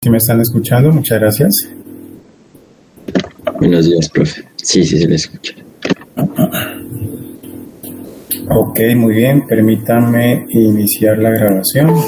Si me están escuchando, muchas gracias. Buenos días, profe. Sí, se le escucha. Ok, muy bien. Permítanme iniciar la grabación. Ok.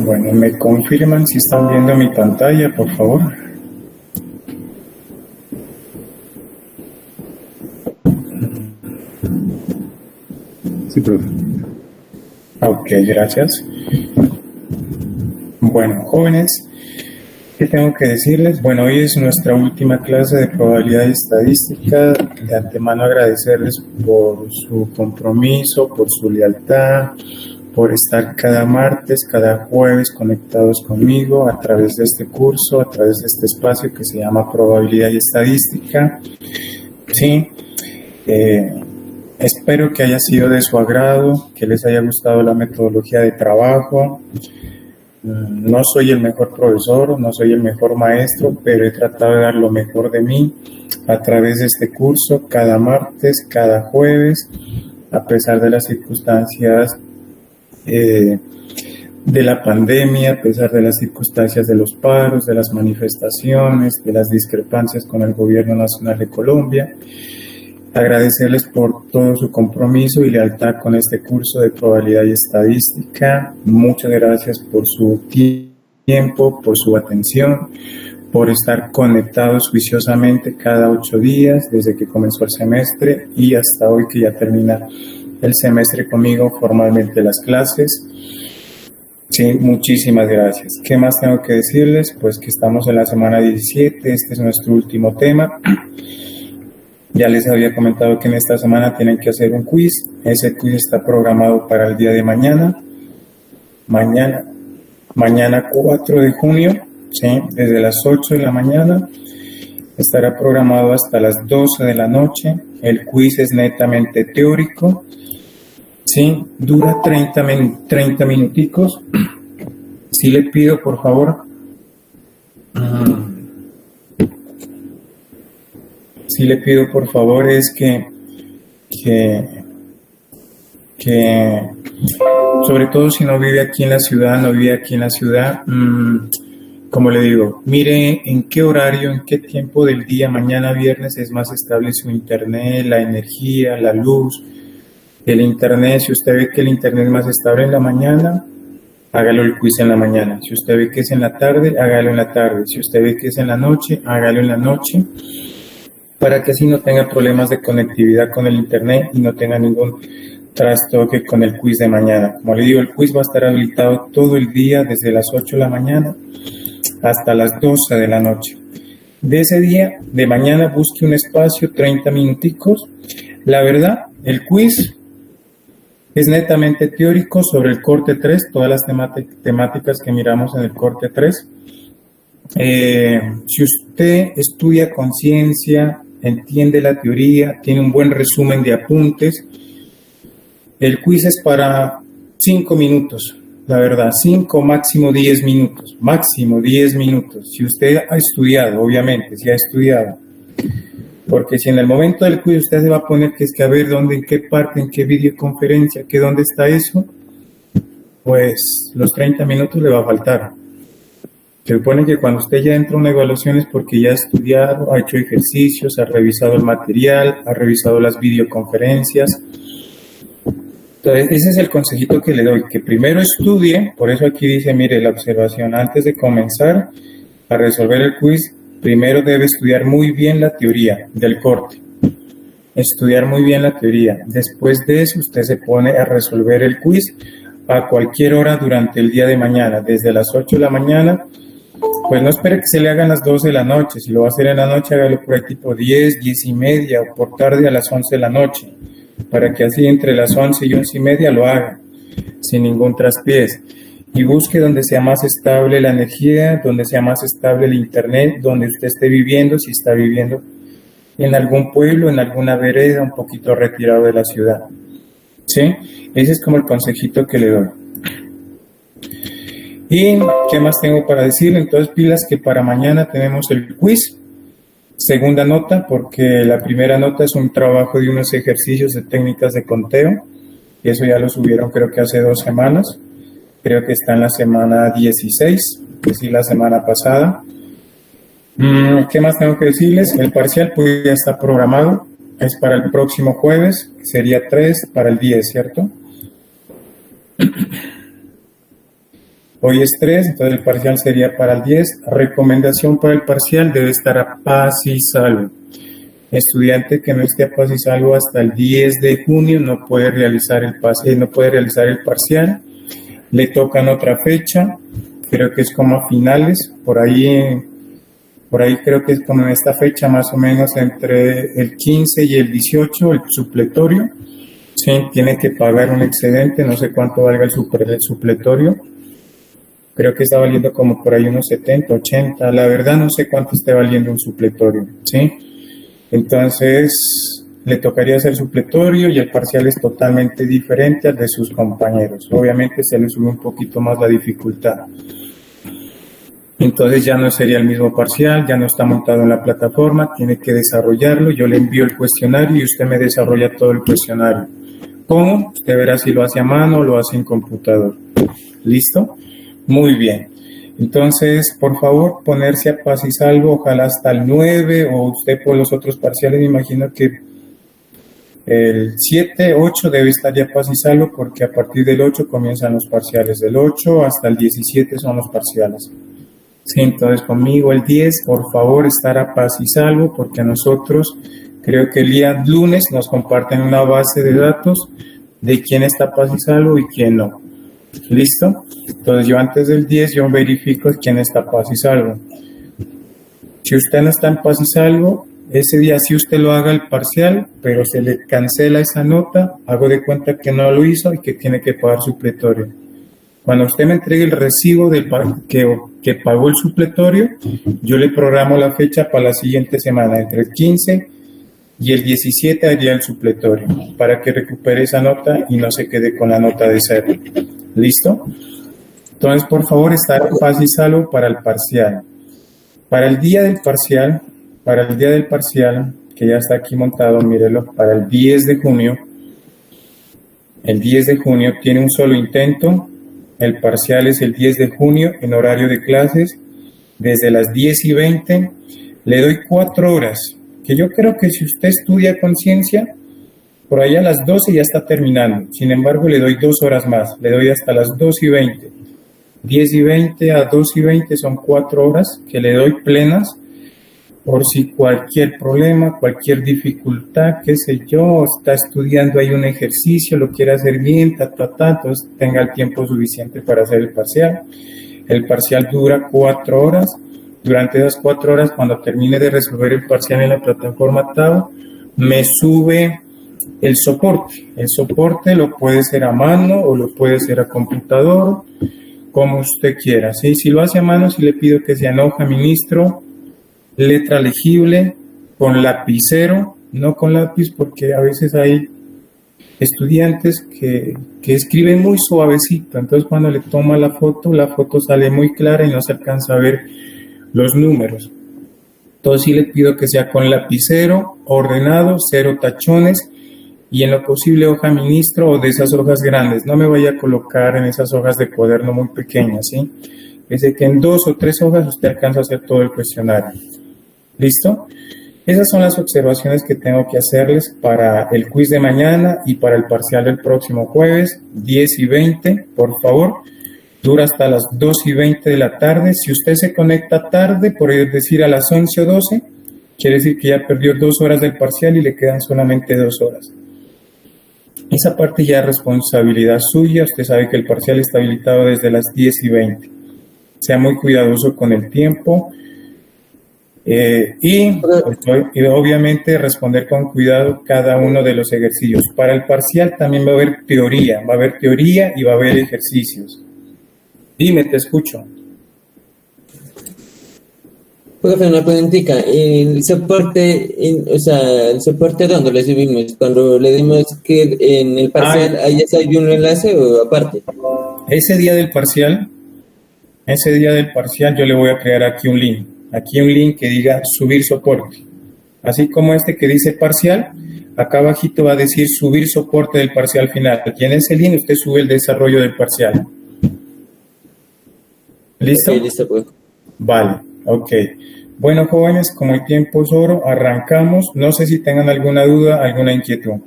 Bueno, me confirman si están viendo mi pantalla, por favor. Sí, profe. Ok, gracias. Bueno, jóvenes, ¿qué tengo que decirles? Bueno, hoy es nuestra última clase de probabilidad y estadística. De antemano agradecerles por su compromiso, por su lealtad, por estar cada martes, cada jueves conectados conmigo a través de este curso, a través de este espacio que se llama Probabilidad y Estadística. Sí, espero que haya sido de su agrado, que les haya gustado la metodología de trabajo. No soy el mejor profesor, no soy el mejor maestro, pero he tratado de dar lo mejor de mí a través de este curso, cada martes, cada jueves, a pesar de las circunstancias de la pandemia, a pesar de las circunstancias de los paros, de las manifestaciones, de las discrepancias con el Gobierno Nacional de Colombia. Agradecerles por todo su compromiso y lealtad con este curso de probabilidad y estadística. Muchas gracias por su tiempo, por su atención, por estar conectados juiciosamente cada 8 días desde que comenzó el semestre y hasta hoy que ya termina el semestre conmigo formalmente las clases. Sí, muchísimas gracias. ¿Qué más tengo que decirles? Pues que estamos en la semana 17, este es nuestro último tema. Ya les había comentado que en esta semana tienen que hacer un quiz. Ese quiz está programado para el día de mañana. Mañana 4 de junio, ¿sí? Desde las 8 de la mañana. Estará programado hasta las 12 de la noche. El quiz es netamente teórico. Sí, dura 30 minuticos. Sí le pido, por favor, es que sobre todo si no vive aquí en la ciudad, como le digo, mire en qué horario, en qué tiempo del día, mañana viernes es más estable su internet, la energía, la luz. El internet, si usted ve que el internet es más estable en la mañana, hágalo el quiz en la mañana. Si usted ve que es en la tarde, hágalo en la tarde. Si usted ve que es en la noche, hágalo en la noche, para que así no tenga problemas de conectividad con el internet y no tenga ningún trastoque con el quiz de mañana. Como le digo, el quiz va a estar habilitado todo el día, desde las 8 de la mañana hasta las 12 de la noche. De ese día, de mañana, busque un espacio, 30 minuticos. La verdad, el quiz es netamente teórico sobre el corte 3, todas las temáticas que miramos en el corte 3. Si usted estudia conciencia, entiende la teoría, tiene un buen resumen de apuntes, el quiz es para 5 minutos, la verdad, 5, máximo 10 minutos, Si usted ha estudiado, obviamente, si ha estudiado. Porque si en el momento del quiz usted se va a poner que es que a ver dónde, en qué parte, en qué videoconferencia, que dónde está eso, pues los 30 minutos le va a faltar. Se supone que cuando usted ya entra a una evaluación es porque ya ha estudiado, ha hecho ejercicios, ha revisado el material, ha revisado las videoconferencias. Entonces, ese es el consejito que le doy, que primero estudie, por eso aquí dice, mire, la observación, antes de comenzar a resolver el quiz, primero debe estudiar muy bien la teoría del corte. Estudiar muy bien la teoría. Después de eso, usted se pone a resolver el quiz a cualquier hora durante el día de mañana, desde las 8 de la mañana. Pues no espere que se le hagan las 12 de la noche. Si lo va a hacer en la noche, hágalo por ahí tipo 10, 10 y media, o por tarde a las 11 de la noche, para que así entre las 11 y 11 y media lo haga, sin ningún traspiés. Y busque donde sea más estable la energía, donde sea más estable el internet, donde usted esté viviendo, si está viviendo en algún pueblo, en alguna vereda, un poquito retirado de la ciudad. ¿Sí? Ese es como el consejito que le doy. ¿Y qué más tengo para decirle? Entonces, pilas que para mañana tenemos el quiz. Segunda nota, porque la primera nota es un trabajo de unos ejercicios de técnicas de conteo. Y eso ya lo subieron creo que hace 2 semanas. Creo que está en la semana 16, es decir, la semana pasada. ¿Qué más tengo que decirles? El parcial pues ya está programado. Es para el próximo jueves, que sería 3 para el 10, ¿cierto? Hoy es 3, entonces el parcial sería para el 10. Recomendación para el parcial debe estar a paz y salvo. Estudiante que no esté a paz y salvo hasta el 10 de junio no puede realizar el parcial. Le tocan otra fecha, creo que es como a finales, por ahí creo que es como en esta fecha más o menos entre el 15 y el 18, el supletorio. Sí, tiene que pagar un excedente, no sé cuánto valga el supletorio. Creo que está valiendo como por ahí unos 70, 80. La verdad no sé cuánto esté valiendo un supletorio, ¿sí? Entonces, le tocaría hacer supletorio y el parcial es totalmente diferente al de sus compañeros. Obviamente se le sube un poquito más la dificultad. Entonces ya no sería el mismo parcial, ya no está montado en la plataforma, tiene que desarrollarlo. Yo le envío el cuestionario y usted me desarrolla todo el cuestionario. ¿Cómo? Usted verá si lo hace a mano o lo hace en computador. ¿Listo? Muy bien. Entonces, por favor, ponerse a paz y salvo, ojalá hasta el 9 o usted por los otros parciales, me imagino que el 7, 8 debe estar ya paz y salvo porque a partir del 8 comienzan los parciales. Del 8 hasta el 17 son los parciales. Sí, entonces conmigo el 10, por favor, estar a paz y salvo porque a nosotros creo que el día lunes nos comparten una base de datos de quién está a paz y salvo y quién no. ¿Listo? Entonces yo antes del 10 yo verifico quién está a paz y salvo. Si usted no está en paz y salvo, ese día sí usted lo haga el parcial, pero se le cancela esa nota, hago de cuenta que no lo hizo y que tiene que pagar supletorio. Cuando usted me entregue el recibo que pagó el supletorio, yo le programo la fecha para la siguiente semana, entre el 15 y el 17 haría el supletorio, para que recupere esa nota y no se quede con la nota de 0. ¿Listo? Entonces, por favor, estar en paz y salvo para el parcial. Para el día del parcial, que ya está aquí montado, mírelo, para el 10 de junio, el 10 de junio tiene un solo intento. El parcial es el 10 de junio en horario de clases, desde las 10:20. Le doy 4 horas, que yo creo que si usted estudia conciencia, por allá a las 12 ya está terminando. Sin embargo, le doy 2 horas más, le doy hasta las 2:20. 10:20 a 2:20 son 4 horas que le doy plenas, por si cualquier problema, cualquier dificultad, qué sé yo, está estudiando ahí un ejercicio, lo quiere hacer bien, entonces tenga el tiempo suficiente para hacer el parcial. El parcial dura 4 horas. Durante esas 4 horas, cuando termine de resolver el parcial en la plataforma TAO, me sube el soporte. El soporte lo puede hacer a mano o lo puede hacer a computador, como usted quiera, ¿sí? Si lo hace a mano, sí le pido que sea en hoja ministro, letra legible, con lapicero, no con lápiz, porque a veces hay estudiantes que escriben muy suavecito, entonces cuando le toma la foto sale muy clara y no se alcanza a ver los números. Entonces sí le pido que sea con lapicero, ordenado, 0 tachones y en lo posible hoja ministro o de esas hojas grandes. No me vaya a colocar en esas hojas de cuaderno muy pequeñas, ¿sí? Es de que en 2 o 3 hojas usted alcanza a hacer todo el cuestionario. ¿Listo? Esas son las observaciones que tengo que hacerles para el quiz de mañana y para el parcial del próximo jueves, 10:20, por favor. Dura hasta las 2:20 de la tarde. Si usted se conecta tarde, por decir a las 11 o 12, quiere decir que ya perdió 2 horas del parcial y le quedan solamente 2 horas. Esa parte ya es responsabilidad suya. Usted sabe que el parcial está habilitado desde las 10:20. Sea muy cuidadoso con el tiempo. Y obviamente responder con cuidado cada uno de los ejercicios. Para el parcial también va a haber teoría y va a haber ejercicios. Dime, te escucho. Profe, una preguntita. El soporte, ¿el soporte dónde lo subimos? Cuando le dimos que en el parcial, ¿ahí ya hay un enlace o aparte? Ese día del parcial yo le voy a crear aquí un link. Aquí un link que diga subir soporte. Así como este que dice parcial, acá abajito va a decir subir soporte del parcial final. Aquí en ese link usted sube el desarrollo del parcial. ¿Listo? Okay, listo, pues. Vale, ok. Bueno, jóvenes, como el tiempo es oro, arrancamos. No sé si tengan alguna duda, alguna inquietud.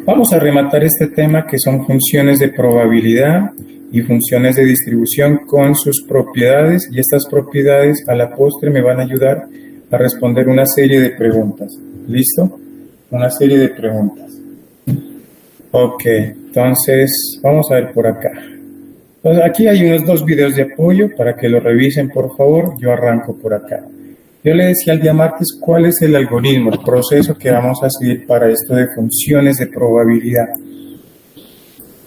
Vamos a rematar este tema que son funciones de probabilidad y funciones de distribución con sus propiedades, y estas propiedades a la postre me van a ayudar a responder una serie de preguntas. ¿Listo? Una serie de preguntas. Ok, entonces vamos a ver por acá. Entonces, aquí hay unos 2 videos de apoyo para que lo revisen, por favor. Yo arranco por acá. Yo le decía el día martes cuál es el algoritmo, el proceso que vamos a seguir para esto de funciones de probabilidad.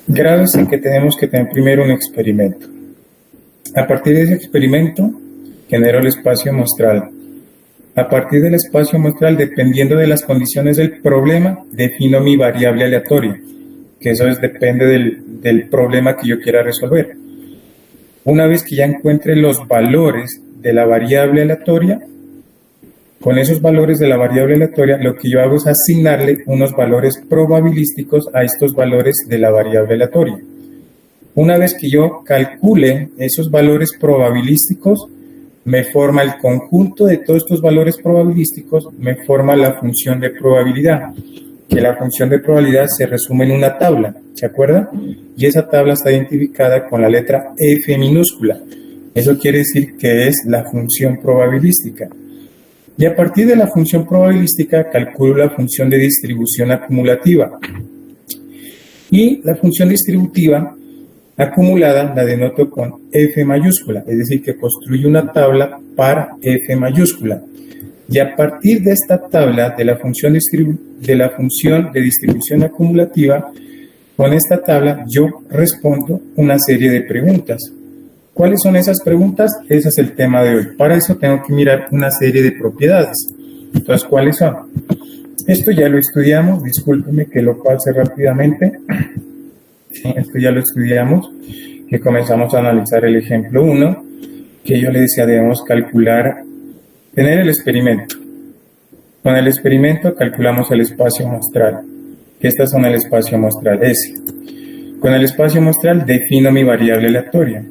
Grados en que tenemos que tener primero un experimento. A partir de ese experimento, genero el espacio muestral. A partir del espacio muestral, dependiendo de las condiciones del problema, defino mi variable aleatoria, que eso depende del problema que yo quiera resolver. Una vez que ya encuentre los valores de la variable aleatoria, con esos valores de la variable aleatoria, lo que yo hago es asignarle unos valores probabilísticos a estos valores de la variable aleatoria. Una vez que yo calcule esos valores probabilísticos, me forma el conjunto de todos estos valores probabilísticos, me forma la función de probabilidad, que la función de probabilidad se resume en una tabla, ¿se acuerdan? Y esa tabla está identificada con la letra F minúscula. Eso quiere decir que es la función probabilística. Y a partir de la función probabilística calculo la función de distribución acumulativa. Y la función distributiva acumulada la denoto con F mayúscula, es decir, que construyo una tabla para F mayúscula. Y a partir de esta tabla de la función de distribución acumulativa, con esta tabla yo respondo una serie de preguntas. ¿Cuáles son esas preguntas? Ese es el tema de hoy. Para eso tengo que mirar una serie de propiedades. Entonces, ¿cuáles son? Esto ya lo estudiamos, discúlpenme que lo pase rápidamente. Sí, esto ya lo estudiamos, que comenzamos a analizar el ejemplo 1, que yo le decía debemos calcular, tener el experimento. Con el experimento calculamos el espacio muestral, que estas son el espacio muestral S. Con el espacio muestral defino mi variable aleatoria.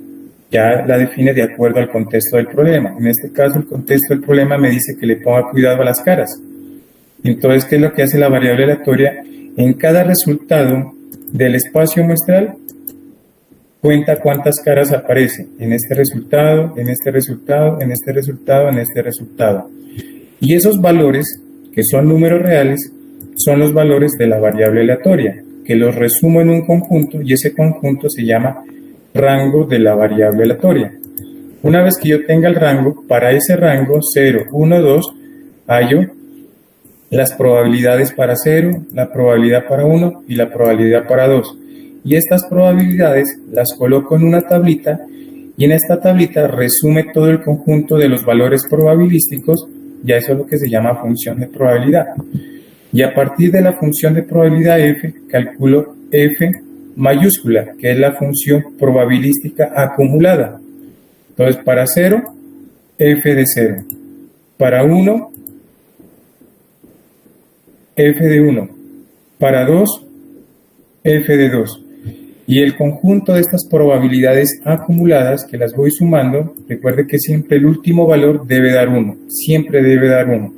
Ya la define de acuerdo al contexto del problema. En este caso, el contexto del problema me dice que le ponga cuidado a las caras. Entonces, ¿qué es lo que hace la variable aleatoria? En cada resultado del espacio muestral, cuenta cuántas caras aparecen en este resultado, en este resultado, en este resultado, en este resultado. Y esos valores, que son números reales, son los valores de la variable aleatoria, que los resumo en un conjunto y ese conjunto se llama rango de la variable aleatoria. Una vez que yo tenga el rango, para ese rango 0, 1, 2, hallo las probabilidades para 0, la probabilidad para 1 y la probabilidad para 2. Y estas probabilidades las coloco en una tablita y en esta tablita resume todo el conjunto de los valores probabilísticos, ya eso es lo que se llama función de probabilidad. Y a partir de la función de probabilidad F, calculo F mayúscula, que es la función probabilística acumulada. Entonces, para 0, F de 0. Para 1, F de 1. Para 2, f de 2. Y el conjunto de estas probabilidades acumuladas, que las voy sumando, recuerde que siempre el último valor debe dar 1, siempre debe dar 1.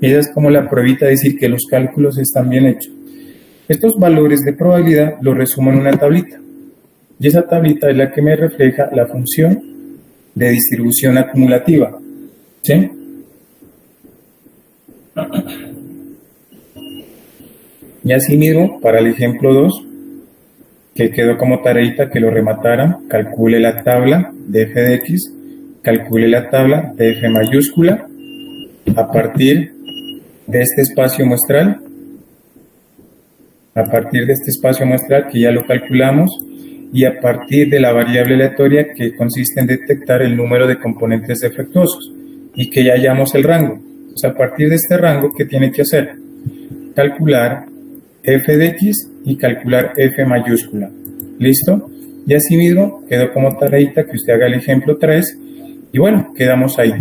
Esa es como la pruebita de decir que los cálculos están bien hechos. Estos valores de probabilidad los resumo en una tablita. Y esa tablita es la que me refleja la función de distribución acumulativa. ¿Sí? Y asimismo, para el ejemplo 2, que quedó como tareita que lo remataran, calcule la tabla de f de x, calcule la tabla de f mayúscula a partir de este espacio muestral, que ya lo calculamos, y a partir de la variable aleatoria que consiste en detectar el número de componentes defectuosos y que ya hallamos el rango. Entonces, a partir de este rango, ¿qué tiene que hacer? Calcular f de x y calcular f mayúscula. ¿Listo? Y asimismo quedó como tareita que usted haga el ejemplo 3 y bueno, quedamos ahí.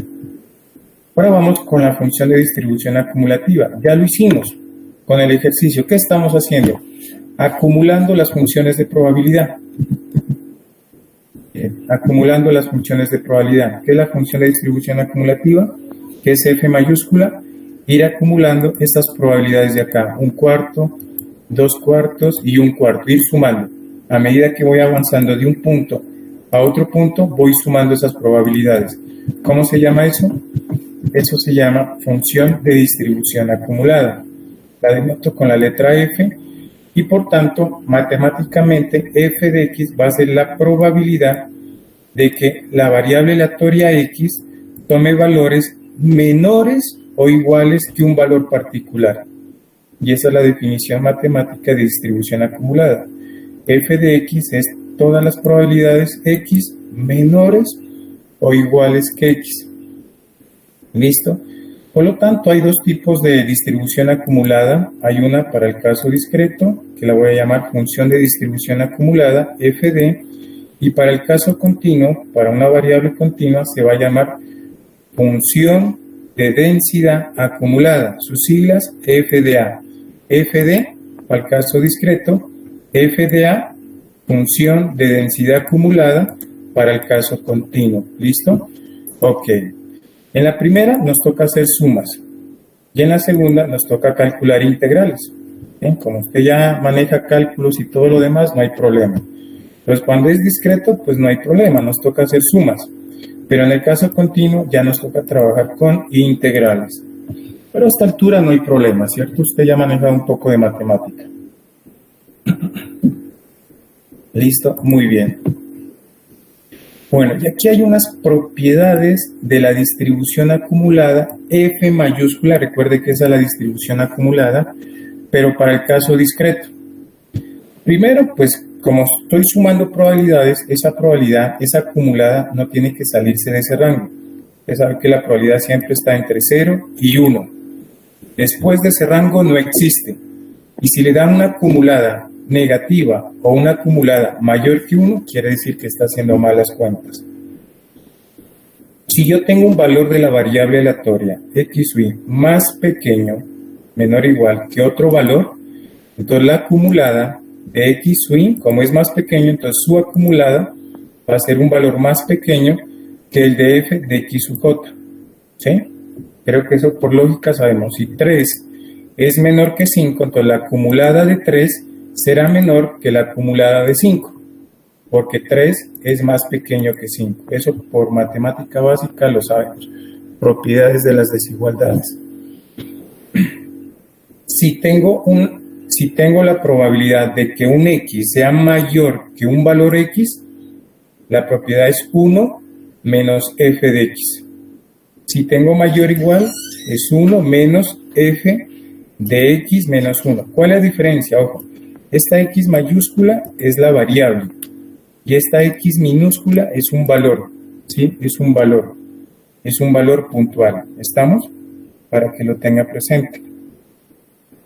Ahora vamos con la función de distribución acumulativa. Ya lo hicimos con el ejercicio. ¿Qué estamos haciendo? Acumulando las funciones de probabilidad. Acumulando las funciones de probabilidad. ¿Qué es la función de distribución acumulativa? Que es f mayúscula. Ir acumulando estas probabilidades de acá. 1/4, 2/4 y 1/4. Ir sumando. A medida que voy avanzando de un punto a otro punto, voy sumando esas probabilidades. ¿Cómo se llama eso? Eso se llama función de distribución acumulada. La denoto con la letra F y por tanto, matemáticamente, f de x va a ser la probabilidad de que la variable aleatoria x tome valores menores o iguales que un valor particular. Y esa es la definición matemática de distribución acumulada. F de x es todas las probabilidades x menores o iguales que x. ¿Listo? Por lo tanto, hay dos tipos de distribución acumulada. Hay una para el caso discreto, que la voy a llamar función de distribución acumulada, fd, y para el caso continuo, para una variable continua, se va a llamar función de densidad acumulada. Sus siglas, FDA. FD, para el caso discreto, FDA, función de densidad acumulada para el caso continuo. ¿Listo? Ok. En la primera nos toca hacer sumas y en la segunda nos toca calcular integrales. Bien, como usted ya maneja cálculos y todo lo demás, no hay problema. Entonces, cuando es discreto, pues no hay problema, nos toca hacer sumas. Pero en el caso continuo ya nos toca trabajar con integrales. Pero a esta altura no hay problema, ¿cierto? Usted ya maneja un poco de matemática. ¿Listo? Muy bien. Bueno, y aquí hay unas propiedades de la distribución acumulada, F mayúscula, recuerde que esa es la distribución acumulada, pero para el caso discreto. Primero, pues, como estoy sumando probabilidades, esa probabilidad, esa acumulada, no tiene que salirse de ese rango. Usted sabe que la probabilidad siempre está entre 0 y 1. Después de ese rango no existe. Y si le dan una acumulada negativa o una acumulada mayor que 1, quiere decir que está haciendo malas cuentas. Si yo tengo un valor de la variable aleatoria x o y más pequeño, menor o igual que otro valor, entonces la acumulada de x o y, como es más pequeño, entonces su acumulada va a ser un valor más pequeño que el de f de x u j. ¿Sí? Creo que eso por lógica sabemos. Si 3 es menor que 5, entonces la acumulada de 3 será menor que la acumulada de 5, porque 3 es más pequeño que 5. Eso por matemática básica lo sabemos. Propiedades de las desigualdades. Si tengo la probabilidad de que un x sea mayor que un valor x, la propiedad es 1 menos f de x. Si tengo mayor o igual, es 1 menos f de x menos 1. ¿Cuál es la diferencia? Ojo. Esta x mayúscula es la variable y esta x minúscula es un valor, ¿sí? Es un valor puntual. ¿Estamos? Para que lo tenga presente.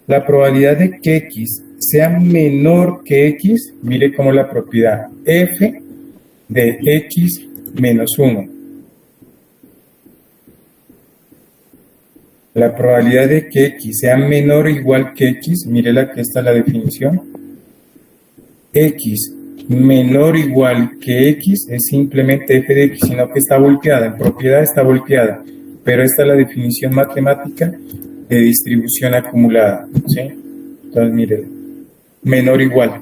La probabilidad de que x sea menor que x, mire cómo la propiedad f de x menos 1. La probabilidad de que x sea menor o igual que x, mire que esta es la definición, x menor o igual que x es simplemente f de x, sino que está volteada, en propiedad está volteada, pero esta es la definición matemática de distribución acumulada, ¿sí? Entonces, miren, menor o igual.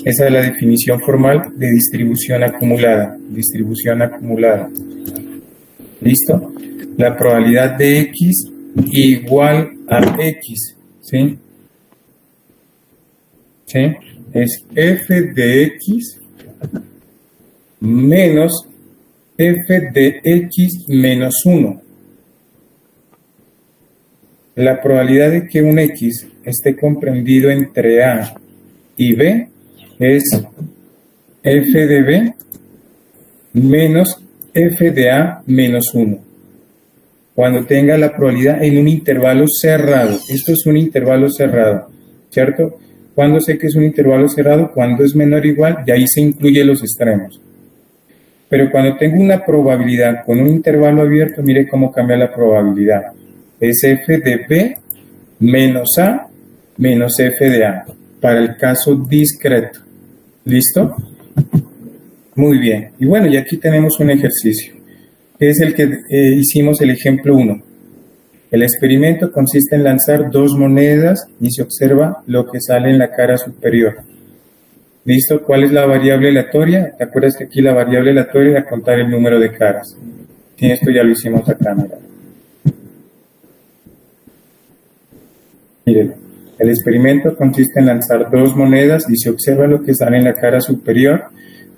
Esa es la definición formal de distribución acumulada. Distribución acumulada. ¿Listo? La probabilidad de x igual a x, ¿sí? ¿Sí? Es f de x menos f de x menos 1. La probabilidad de que un x esté comprendido entre a y b es f de b menos f de a menos 1. Cuando tenga la probabilidad en un intervalo cerrado. Esto es un intervalo cerrado, ¿cierto? ¿Cuándo sé que es un intervalo cerrado? Cuando es menor o igual, y ahí se incluyen los extremos. Pero cuando tengo una probabilidad con un intervalo abierto, mire cómo cambia la probabilidad. Es f de b menos a menos f de a, para el caso discreto. ¿Listo? Muy bien. Y bueno, y aquí tenemos un ejercicio, que es el que hicimos el ejemplo 1. El experimento consiste en lanzar 2 monedas y se observa lo que sale en la cara superior. ¿Listo? ¿Cuál es la variable aleatoria? ¿Te acuerdas que aquí la variable aleatoria era contar el número de caras? Sí, esto ya lo hicimos acá, mira. Miren, el experimento consiste en lanzar 2 monedas y se observa lo que sale en la cara superior.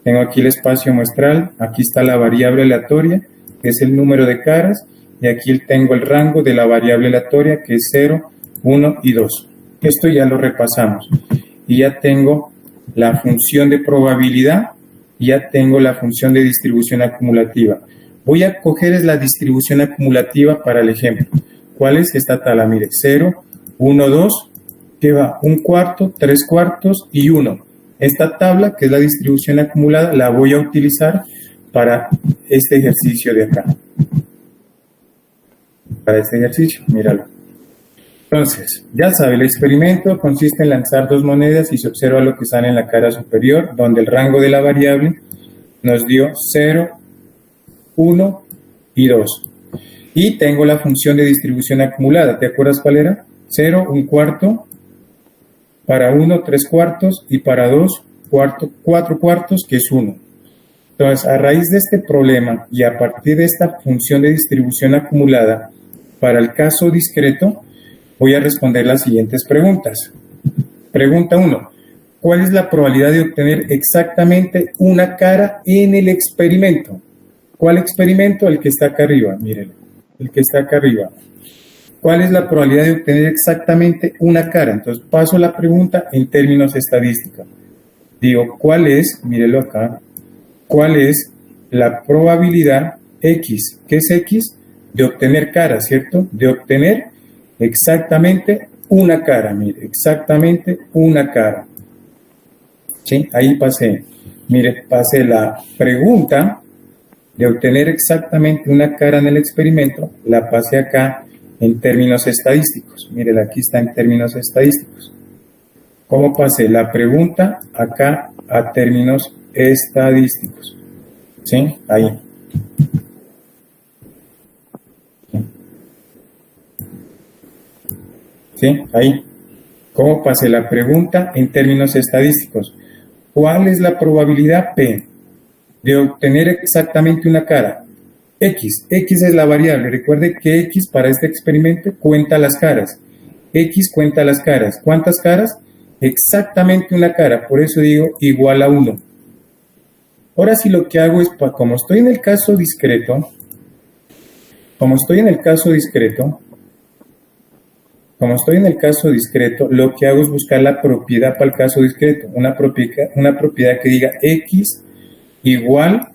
Tengo aquí el espacio muestral, aquí está la variable aleatoria, que es el número de caras, y aquí tengo el rango de la variable aleatoria, que es 0, 1 y 2. Esto ya lo repasamos. Y ya tengo la función de probabilidad, y ya tengo la función de distribución acumulativa. Voy a coger la distribución acumulativa para el ejemplo. ¿Cuál es esta tabla? Mire, 0, 1, 2, que va 1/4, 3/4 y 1. Esta tabla, que es la distribución acumulada, la voy a utilizar para este ejercicio de acá. Para este ejercicio, míralo. Entonces, ya sabe, el experimento consiste en lanzar 2 monedas y se observa lo que sale en la cara superior, donde el rango de la variable nos dio 0, 1 y 2. Y tengo la función de distribución acumulada. ¿Te acuerdas cuál era? 0, 1/4, para 1, 3/4 y para 2, 4/4, que es 1. Entonces, a raíz de este problema y a partir de esta función de distribución acumulada, para el caso discreto, voy a responder las siguientes preguntas. Pregunta 1. ¿Cuál es la probabilidad de obtener exactamente una cara en el experimento? ¿Cuál experimento? El que está acá arriba, mírenlo, el que está acá arriba. ¿Cuál es la probabilidad de obtener exactamente una cara? Entonces paso la pregunta en términos estadísticos. Digo, ¿cuál es? Mírenlo acá. ¿Cuál es la probabilidad X? ¿Qué es X? De obtener cara, ¿cierto? De obtener exactamente una cara, mire, exactamente una cara. ¿Sí? Ahí pasé. Mire, pasé la pregunta de obtener exactamente una cara en el experimento, la pasé acá en términos estadísticos. Mire, aquí está en términos estadísticos. ¿Cómo pasé la pregunta acá a términos estadísticos? ¿Sí? Ahí. ¿Sí? Ahí. ¿Cómo pasé la pregunta en términos estadísticos? ¿Cuál es la probabilidad P de obtener exactamente una cara? X es la variable. Recuerde que X para este experimento cuenta las caras. X cuenta las caras. ¿Cuántas caras? Exactamente una cara. Por eso digo igual a 1. Ahora sí lo que hago es, como estoy en el caso discreto, lo que hago es buscar la propiedad para el caso discreto. Una propiedad que diga X igual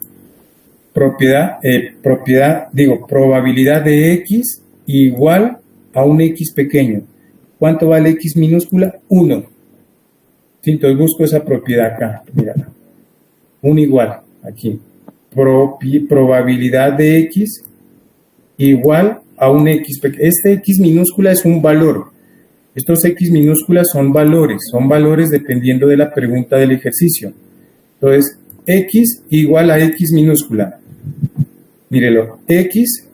probabilidad de X igual a un X pequeño. ¿Cuánto vale X minúscula? 1. Sí, entonces busco esa propiedad acá, mírala. 1 igual, aquí. Probabilidad de X igual a un X pequeño. Este X minúscula es un valor. Estos X minúsculas son valores dependiendo de la pregunta del ejercicio. Entonces, X igual a X minúscula. Mírelo, X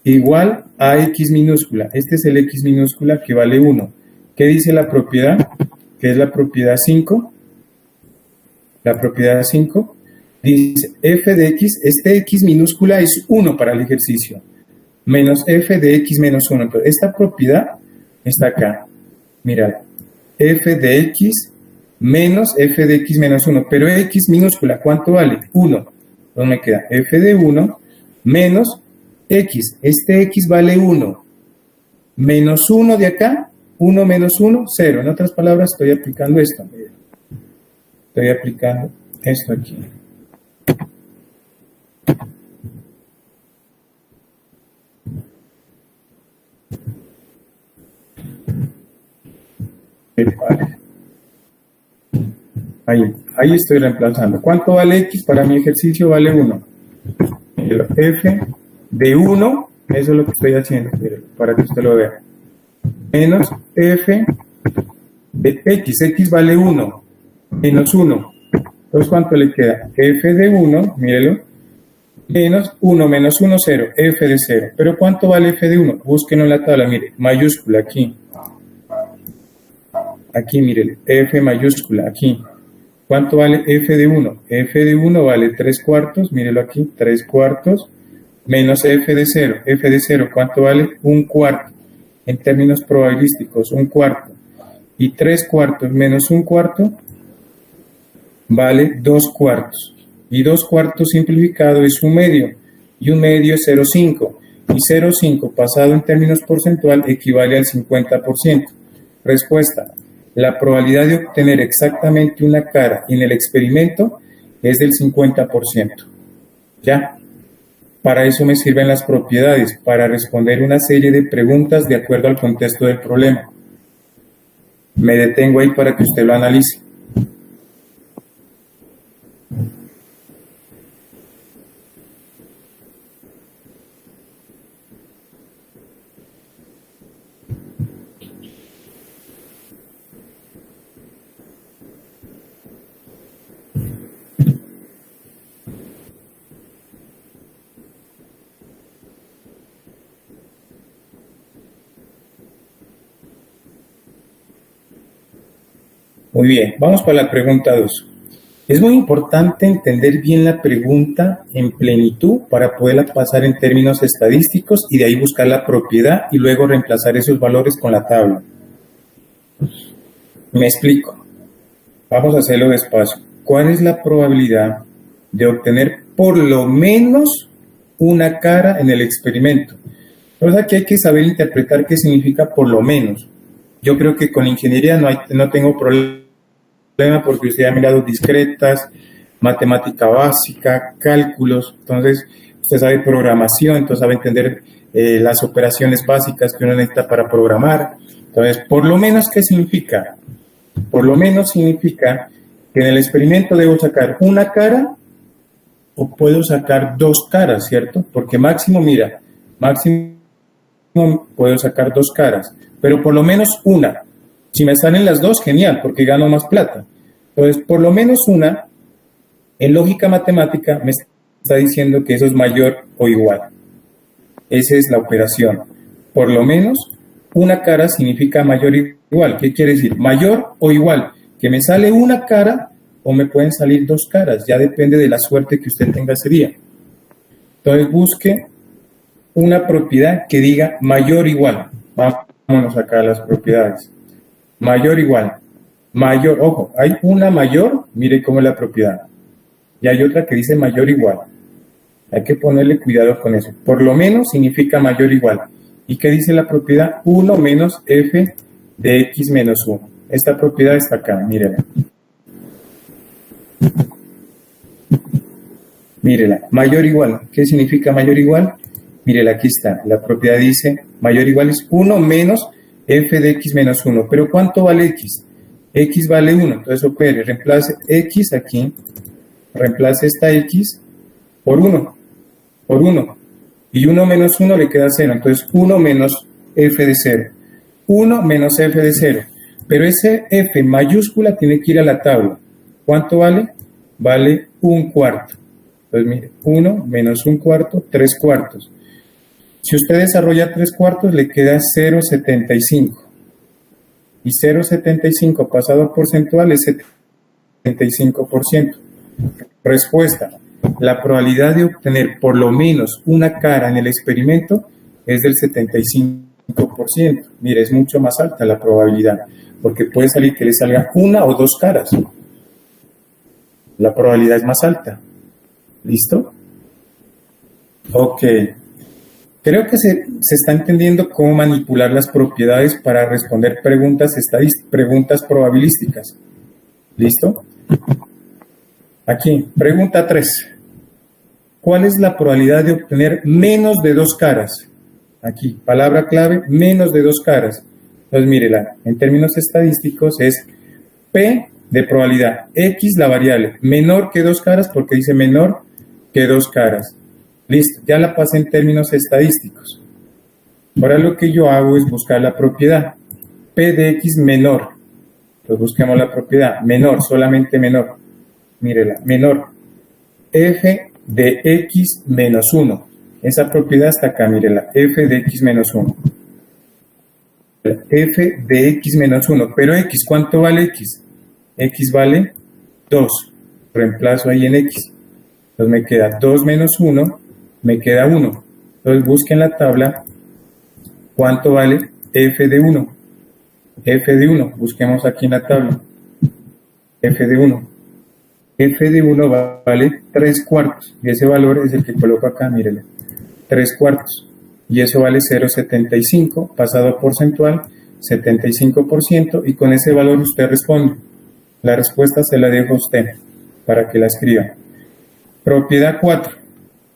igual a X minúscula. Este es el X minúscula que vale 1. ¿Qué dice la propiedad? ¿Qué es la propiedad 5? La propiedad 5 dice f de x, este x minúscula es 1 para el ejercicio, menos f de x menos 1. Entonces, esta propiedad está acá. Mira, f de x menos f de x menos 1. Pero x minúscula, ¿cuánto vale? 1. Entonces me queda f de 1 menos x. Este x vale 1. Menos 1 de acá, 1 menos 1, 0. En otras palabras, estoy aplicando esto. Estoy aplicando esto aquí. Ahí estoy reemplazando. ¿Cuánto vale x? Para mi ejercicio vale 1. F de 1, eso es lo que estoy haciendo, para que usted lo vea. Menos f de x vale 1, menos 1. Entonces, ¿cuánto le queda? F de 1, mírelo, menos 1 menos 1, 0, f de 0. ¿Pero cuánto vale f de 1? Búsquenlo en la tabla, mire, mayúscula aquí. Aquí, mire, f mayúscula, aquí. ¿Cuánto vale f de 1? F de 1 vale 3 cuartos, mírelo aquí, 3 cuartos, menos f de 0. F de 0, ¿cuánto vale? 1 cuarto. En términos probabilísticos, 1 cuarto. Y 3 cuartos menos 1 cuarto vale 2 cuartos. Y 2 cuartos simplificado es 1 medio. Y 1 medio es 0,5. Y 0,5 pasado en términos porcentual equivale al 50%. Respuesta. La probabilidad de obtener exactamente una cara en el experimento es del 50%. ¿Ya? Para eso me sirven las propiedades, para responder una serie de preguntas de acuerdo al contexto del problema. Me detengo ahí para que usted lo analice. Muy bien, vamos para la pregunta 2. Es muy importante entender bien la pregunta en plenitud para poderla pasar en términos estadísticos y de ahí buscar la propiedad y luego reemplazar esos valores con la tabla. Me explico. Vamos a hacerlo despacio. ¿Cuál es la probabilidad de obtener por lo menos una cara en el experimento? Entonces aquí hay que saber interpretar qué significa por lo menos. Yo creo que con ingeniería no tengo problema porque usted ha mirado discretas, matemática básica, cálculos, entonces usted sabe programación, entonces sabe entender las operaciones básicas que uno necesita para programar. Entonces, por lo menos, ¿qué significa? Por lo menos significa que en el experimento debo sacar una cara o puedo sacar 2 caras, ¿cierto? Porque máximo puedo sacar 2 caras, pero por lo menos una. Si me salen las 2, genial, porque gano más plata. Entonces, por lo menos una, en lógica matemática, me está diciendo que eso es mayor o igual. Esa es la operación. Por lo menos, una cara significa mayor o igual. ¿Qué quiere decir? Mayor o igual. Que me sale una cara o me pueden salir 2 caras. Ya depende de la suerte que usted tenga ese día. Entonces, busque una propiedad que diga mayor o igual. Vámonos acá a las propiedades. Mayor igual. Mayor, ojo, hay una mayor, mire cómo es la propiedad. Y hay otra que dice mayor igual. Hay que ponerle cuidado con eso. Por lo menos significa mayor igual. ¿Y qué dice la propiedad? 1 menos f de x menos 1. Esta propiedad está acá, mírela. Mírela, mayor igual. ¿Qué significa mayor igual? Mírela, aquí está. La propiedad dice mayor igual es 1 menos f de x menos 1. ¿Pero cuánto vale x? X vale 1. Entonces opere, reemplace x aquí. Reemplace esta x por 1. Por 1. Y 1 menos 1 le queda 0. Entonces 1 menos f de 0. 1 menos f de 0. Pero ese f mayúscula tiene que ir a la tabla. ¿Cuánto vale? Vale 1/4. Entonces, mire, 1 menos 1/4, 3/4. Si usted desarrolla 3/4, le queda 0,75. Y 0,75 pasado a porcentual es 75%. Respuesta. La probabilidad de obtener por lo menos una cara en el experimento es del 75%. Mire, es mucho más alta la probabilidad, porque puede salir que le salga una o dos caras. La probabilidad es más alta. ¿Listo? Ok. Creo que se está entendiendo cómo manipular las propiedades para responder preguntas probabilísticas. ¿Listo? Aquí, pregunta 3. ¿Cuál es la probabilidad de obtener menos de dos caras? Aquí, palabra clave, menos de dos caras. Entonces, mírela, en términos estadísticos es P de probabilidad, X la variable, menor que dos caras porque dice menor que dos caras. Listo, ya la pasé en términos estadísticos. Ahora lo que yo hago es buscar la propiedad. P de X menor. Entonces busquemos la propiedad. Menor, solamente menor. Mírela, menor. F de X menos 1. Esa propiedad está acá, mírela. F de X menos 1. F de X menos 1. Pero X, ¿cuánto vale X? X vale 2. Reemplazo ahí en X. Entonces me queda 2 menos 1. Me queda 1. Entonces busquen la tabla cuánto vale f de 1. F de 1, busquemos aquí en la tabla. F de 1. F de 1 vale 3/4. Y ese valor es el que coloco acá, mírenlo. 3/4. Y eso vale 0,75. Pasado a porcentual, 75%. Y con ese valor usted responde. La respuesta se la dejo a usted para que la escriba. Propiedad 4.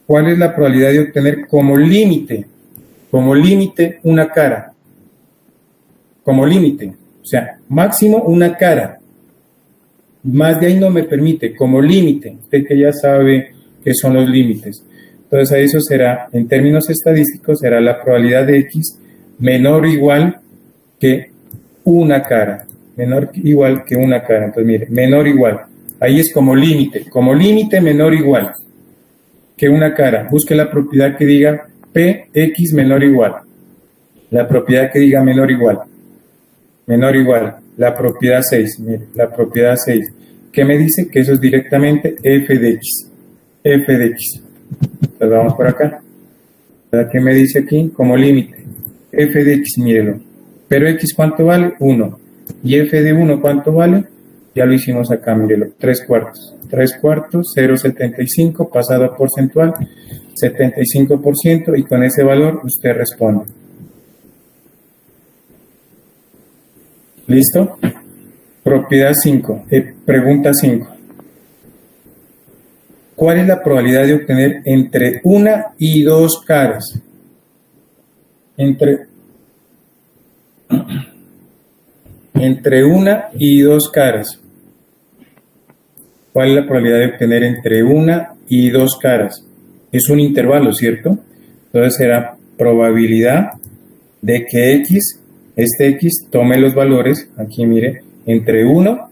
¿Cuál es la probabilidad de obtener como límite una cara? Como límite, o sea, máximo una cara. Más de ahí no me permite, como límite. Usted que ya sabe qué son los límites. Entonces, a eso será, en términos estadísticos, será la probabilidad de X menor o igual que una cara. Menor o igual que una cara. Entonces, mire, menor o igual. Ahí es como límite menor o igual que una cara. Busque la propiedad que diga Px menor o igual. La propiedad que diga menor o igual. Menor o igual. La propiedad 6. Mire, la propiedad 6. ¿Qué me dice? Que eso es directamente f de x. F de x. Entonces vamos por acá. ¿Qué me dice aquí? Como límite. F de x, mírelo. Pero x, ¿cuánto vale? 1. ¿Y f de 1 cuánto vale? Ya lo hicimos acá, mírelo. 3/4. 3/4, 0,75, pasado a porcentual, 75%, y con ese valor usted responde. ¿Listo? Propiedad 5, pregunta 5. ¿Cuál es la probabilidad de obtener entre una y dos caras? Entre una y dos caras. ¿Cuál es la probabilidad de obtener entre una y dos caras? Es un intervalo, ¿cierto? Entonces será probabilidad de que X, este X, tome los valores, aquí mire, entre 1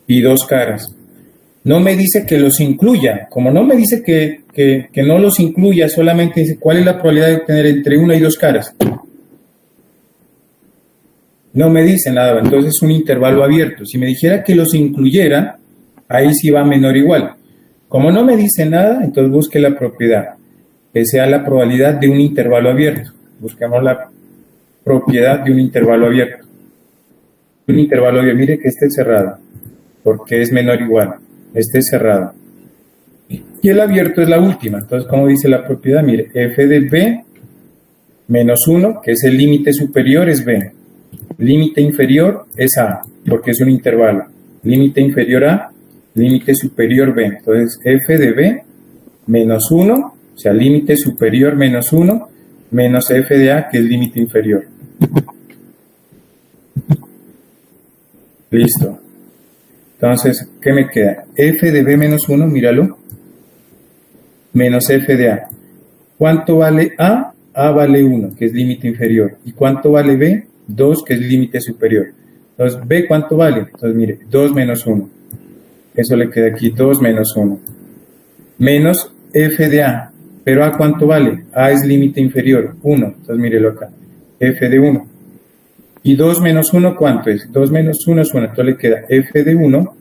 y dos caras. No me dice que los incluya. Como no me dice que no los incluya, solamente dice cuál es la probabilidad de obtener entre una y dos caras. No me dice nada, entonces es un intervalo abierto. Si me dijera que los incluyera, ahí sí va menor o igual. Como no me dice nada, entonces busque la propiedad, que sea la probabilidad de un intervalo abierto. Busquemos la propiedad de un intervalo abierto. Un intervalo abierto, mire que este es cerrado, porque es menor o igual. Este es cerrado. Y el abierto es la última. Entonces, ¿cómo dice la propiedad? Mire, f de b menos 1, que es el límite superior, es b. Límite inferior es a, porque es un intervalo. Límite inferior a, límite superior b. Entonces, f de b menos 1, o sea, límite superior menos 1, menos f de a, que es límite inferior. Listo. Entonces, ¿qué me queda? F de b menos 1, míralo, menos f de a. ¿Cuánto vale a? A vale 1, que es límite inferior. ¿Y cuánto vale b? 2 que es límite superior. Entonces, B ¿cuánto vale? Entonces, mire, 2 menos 1. Eso le queda aquí, 2 menos 1. Menos f de A. Pero A ¿cuánto vale? A es límite inferior, 1. Entonces, mírelo acá, f de 1. Y 2 menos 1, ¿cuánto es? 2 menos 1 es 1. Entonces le queda f de 1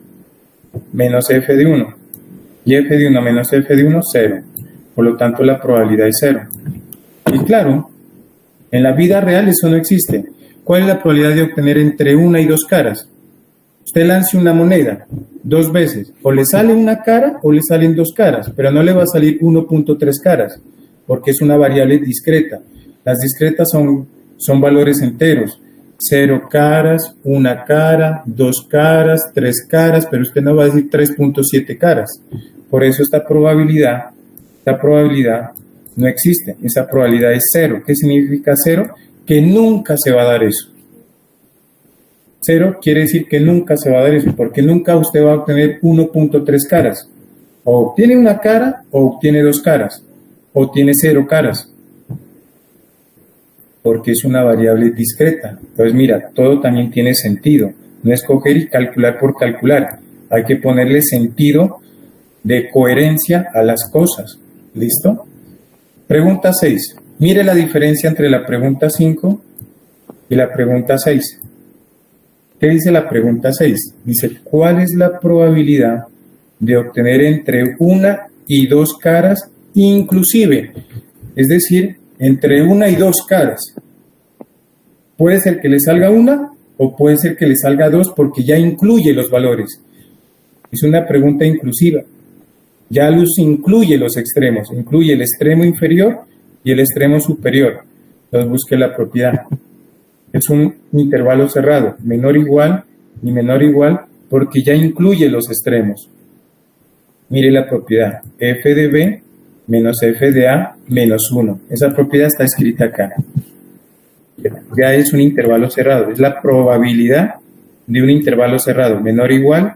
menos f de 1. Y f de 1 menos f de 1, 0. Por lo tanto, la probabilidad es 0. Y claro, en la vida real eso no existe. ¿Cuál es la probabilidad de obtener entre una y dos caras? Usted lance una moneda 2 veces. O le sale una cara o le salen 2 caras. Pero no le va a salir 1.3 caras. Porque es una variable discreta. Las discretas son valores enteros. 0 caras, 1 cara, 2 caras, 3 caras. Pero usted no va a decir 3.7 caras. Por eso esta probabilidad no existe. Esa probabilidad es 0. ¿Qué significa 0? Que nunca se va a dar eso. 0 quiere decir que nunca se va a dar eso, porque nunca usted va a obtener 1.3 caras. O obtiene una cara, o obtiene 2 caras, o tiene 0 caras, porque es una variable discreta. Entonces, mira, todo también tiene sentido. No es coger y calcular por calcular. Hay que ponerle sentido de coherencia a las cosas. ¿Listo? Pregunta 6. Mire la diferencia entre la pregunta 5 y la pregunta 6. ¿Qué dice la pregunta 6? Dice, ¿cuál es la probabilidad de obtener entre una y 2 caras inclusive? Es decir, entre una y 2 caras. Puede ser que le salga una o puede ser que le salga 2 porque ya incluye los valores. Es una pregunta inclusiva. Ya los incluye los extremos, incluye el extremo inferior y el extremo superior. Entonces busque la propiedad. Es un intervalo cerrado, menor igual y menor igual, porque ya incluye los extremos. Mire la propiedad, f de b menos f de a menos 1. Esa propiedad está escrita acá. Ya es un intervalo cerrado, es la probabilidad de un intervalo cerrado, menor igual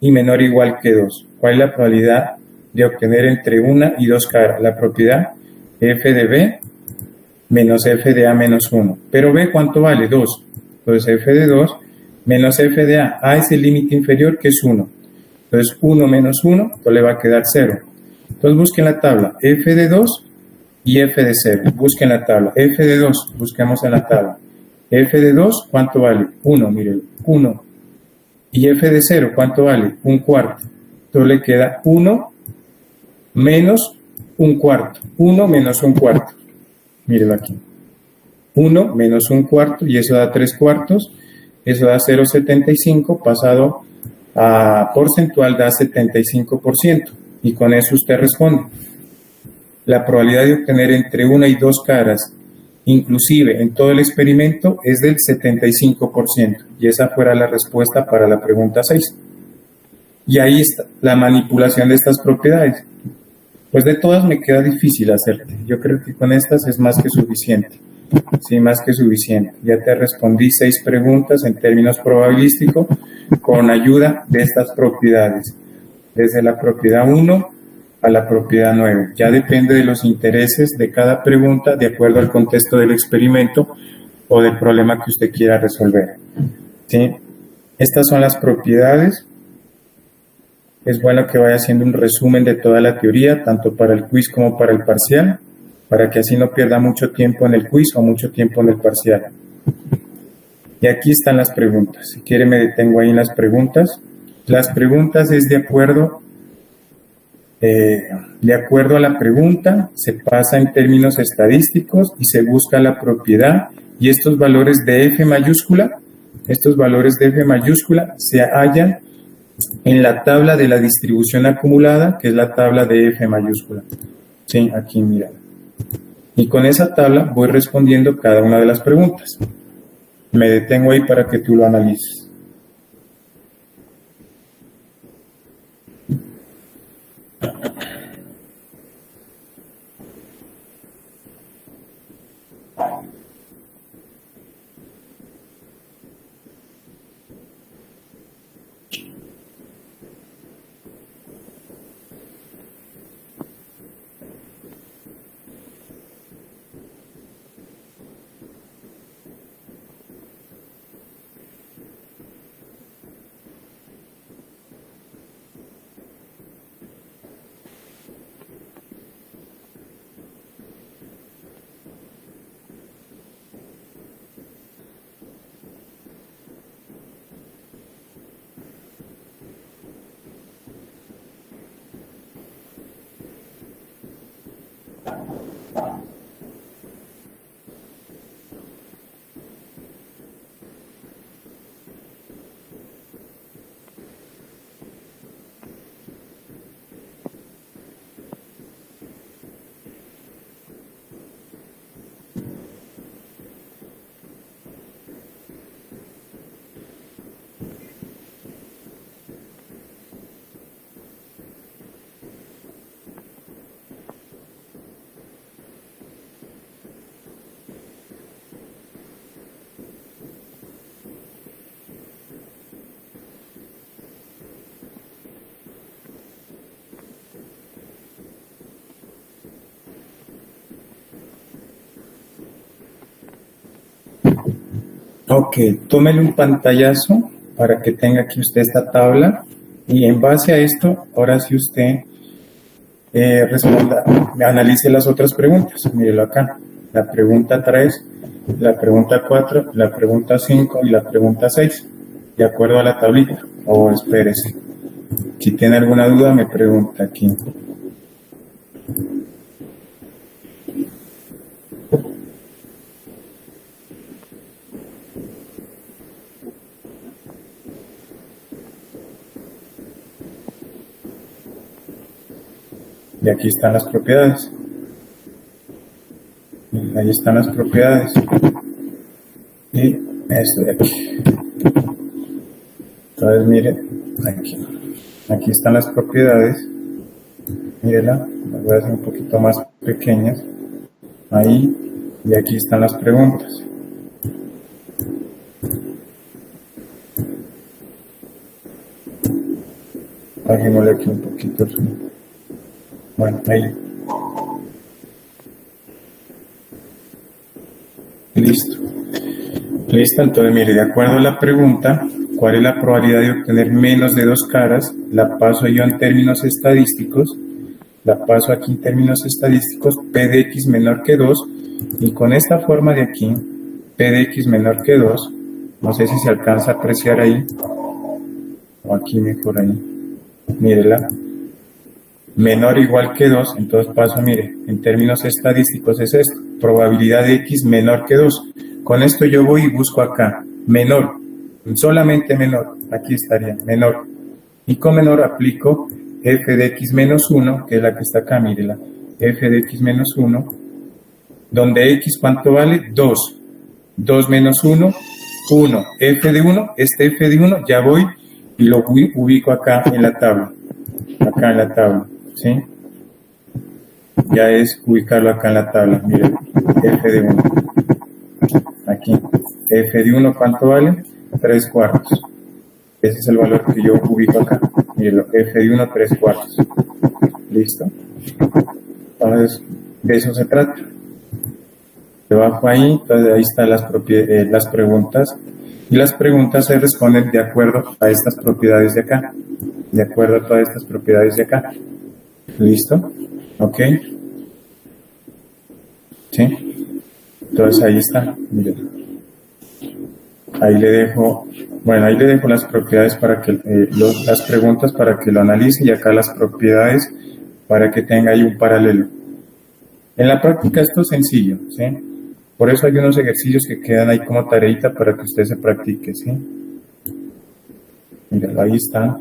y menor igual que 2. ¿Cuál es la probabilidad de obtener entre una y 2 caras? La propiedad f de b menos f de a menos 1. Pero b, ¿cuánto vale? 2. Entonces f de 2 menos f de a. A es el límite inferior, que es 1. Entonces 1 menos 1, entonces le va a quedar 0. Entonces busquen la tabla f de 2 y f de 0. Busquen la tabla f de 2, busquemos en la tabla. F de 2, ¿cuánto vale? 1, miren, 1. Y f de 0, ¿cuánto vale? 1/4. Entonces le queda 1 menos 1/4. 1 menos 1/4. Mírenlo aquí. 1 menos 1/4 y eso da 3/4. Eso da 0,75 pasado a porcentual da 75%. Y con eso usted responde. La probabilidad de obtener entre una y 2 caras, inclusive en todo el experimento, es del 75%. Y esa fuera la respuesta para la pregunta 6. Y ahí está la manipulación de estas propiedades. Pues de todas me queda difícil hacerte. Yo creo que con estas es más que suficiente. Sí, más que suficiente. Ya te respondí 6 preguntas en términos probabilísticos con ayuda de estas propiedades. Desde la propiedad 1 a la propiedad 9. Ya depende de los intereses de cada pregunta de acuerdo al contexto del experimento o del problema que usted quiera resolver. ¿Sí? Estas son las propiedades. Es bueno que vaya haciendo un resumen de toda la teoría, tanto para el quiz como para el parcial, para que así no pierda mucho tiempo en el quiz o mucho tiempo en el parcial. Y aquí están las preguntas. Si quiere me detengo ahí en las preguntas. Las preguntas es de acuerdo a la pregunta, se pasa en términos estadísticos y se busca la propiedad, y estos valores de f mayúscula se hallan en la tabla de la distribución acumulada, que es la tabla de f mayúscula. Sí, aquí mira. Y con esa tabla voy respondiendo cada una de las preguntas. Me detengo ahí para que tú lo analices. Ok, tómele un pantallazo para que tenga aquí usted esta tabla y en base a esto, ahora sí usted responda, analice las otras preguntas. Mírelo acá, la pregunta 3, la pregunta 4, la pregunta 5 y la pregunta 6, de acuerdo a la tablita. O espérese, si tiene alguna duda me pregunta aquí. Y aquí están las propiedades. Ahí están las propiedades. Y esto de aquí. Entonces, mire, aquí están las propiedades. Mírela, las voy a hacer un poquito más pequeñas. Ahí, y aquí están las preguntas. Bajémosle aquí un poquito. Bueno, ahí. Listo. Listo, entonces mire, de acuerdo a la pregunta, ¿cuál es la probabilidad de obtener menos de 2 caras? La paso yo en términos estadísticos. La paso aquí en términos estadísticos, P de X menor que 2. Y con esta forma de aquí, P de X menor que 2, no sé si se alcanza a apreciar ahí. O aquí mejor ahí. Mírela. Menor o igual que 2, entonces paso, mire, en términos estadísticos es esto, probabilidad de X menor que 2. Con esto yo voy y busco acá, menor, solamente menor, aquí estaría, menor. Y con menor aplico f de X menos 1, que es la que está acá, mírela, f de X menos 1, donde X, ¿cuánto vale? 2. 2 menos 1, 1. F de 1, este f de 1, ya voy y lo ubico acá en la tabla. Acá en la tabla. ¿Sí? Ya es ubicarlo acá en la tabla. Miren, f de 1. Aquí. F de 1, ¿cuánto vale? 3 cuartos. Ese es el valor que yo ubico acá. Miren, f de 1, 3 cuartos. ¿Listo? Entonces, de eso se trata. Debajo ahí, entonces ahí están las preguntas. Y las preguntas se responden de acuerdo a estas propiedades de acá. De acuerdo a todas estas propiedades de acá. ¿Listo? ¿Ok? ¿Sí? Entonces ahí está. Miren. Ahí le dejo, bueno, ahí le dejo las propiedades para que, las preguntas para que lo analice y acá las propiedades para que tenga ahí un paralelo. En la práctica esto es sencillo, ¿sí? Por eso hay unos ejercicios que quedan ahí como tareita para que usted se practique, ¿sí? Mira, ahí está.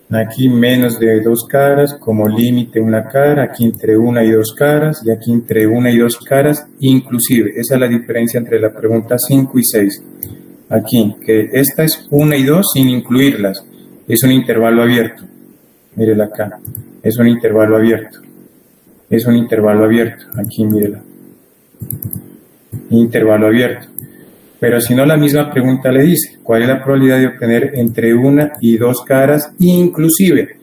Aquí menos de 2 caras, como límite una cara, aquí entre 1 y 2 caras, y aquí entre 1 y 2 caras, inclusive. Esa es la diferencia entre la pregunta 5 y 6. Aquí, que esta es 1 y 2 sin incluirlas. Es un intervalo abierto. Mírela acá. Es un intervalo abierto. Es un intervalo abierto. Aquí, mírela. Intervalo abierto. Pero si no, la misma pregunta le dice, ¿cuál es la probabilidad de obtener entre 1 y 2 caras inclusive?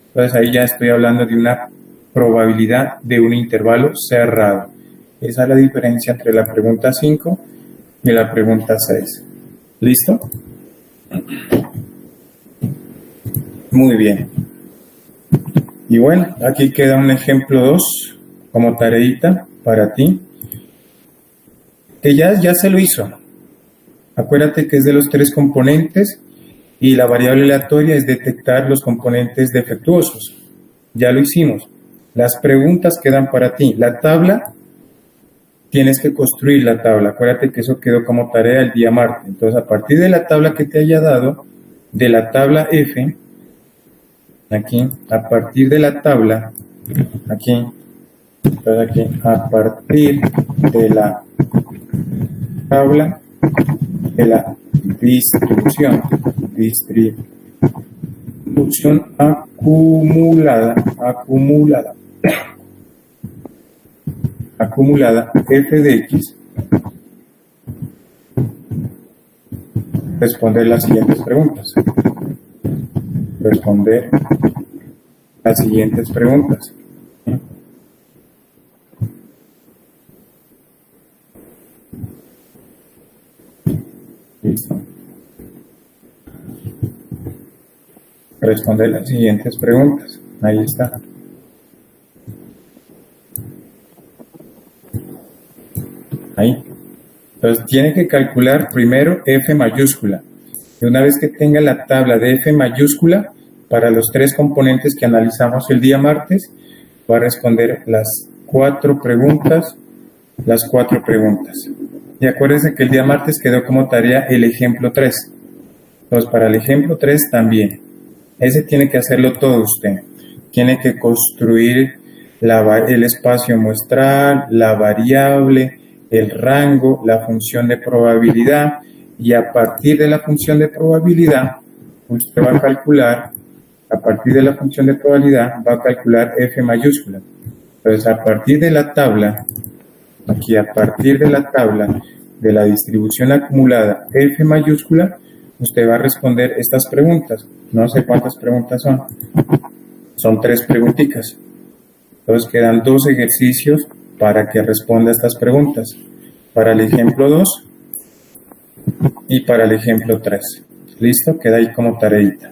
Entonces ahí ya estoy hablando de una probabilidad de un intervalo cerrado. Esa es la diferencia entre la pregunta 5 y la pregunta 6. ¿Listo? Muy bien. Y bueno, aquí queda un ejemplo 2 como tareita para ti, que ya se lo hizo. Acuérdate que es de los 3 componentes y la variable aleatoria es detectar los componentes defectuosos. Ya lo hicimos. Las preguntas quedan para ti. La tabla, tienes que construir la tabla. Acuérdate que eso quedó como tarea el día martes. Entonces, a partir de la tabla que te haya dado, de la tabla F, aquí, a partir de la tabla, aquí, entonces aquí, a partir de la tabla de la distribución acumulada f de x, responder las siguientes preguntas. responder las siguientes preguntas. Listo. Responder las siguientes preguntas. Ahí está. Ahí. Entonces tiene que calcular primero F mayúscula. Y una vez que tenga la tabla de F mayúscula, para los 3 componentes que analizamos el día martes, va a responder las 4 preguntas. Y acuérdense que el día martes quedó como tarea el ejemplo 3. Entonces, para el ejemplo 3 también. Ese tiene que hacerlo todo usted. Tiene que construir el espacio muestral, la variable, el rango, la función de probabilidad, y a partir de la función de probabilidad, usted va a calcular, F mayúscula. Entonces, a partir de la tabla de la distribución acumulada F mayúscula, usted va a responder estas preguntas. No sé cuántas preguntas son. Son 3 preguntitas. Entonces quedan 2 ejercicios para que responda estas preguntas. Para el ejemplo 2 y para el ejemplo 3. ¿Listo? Queda ahí como tareita.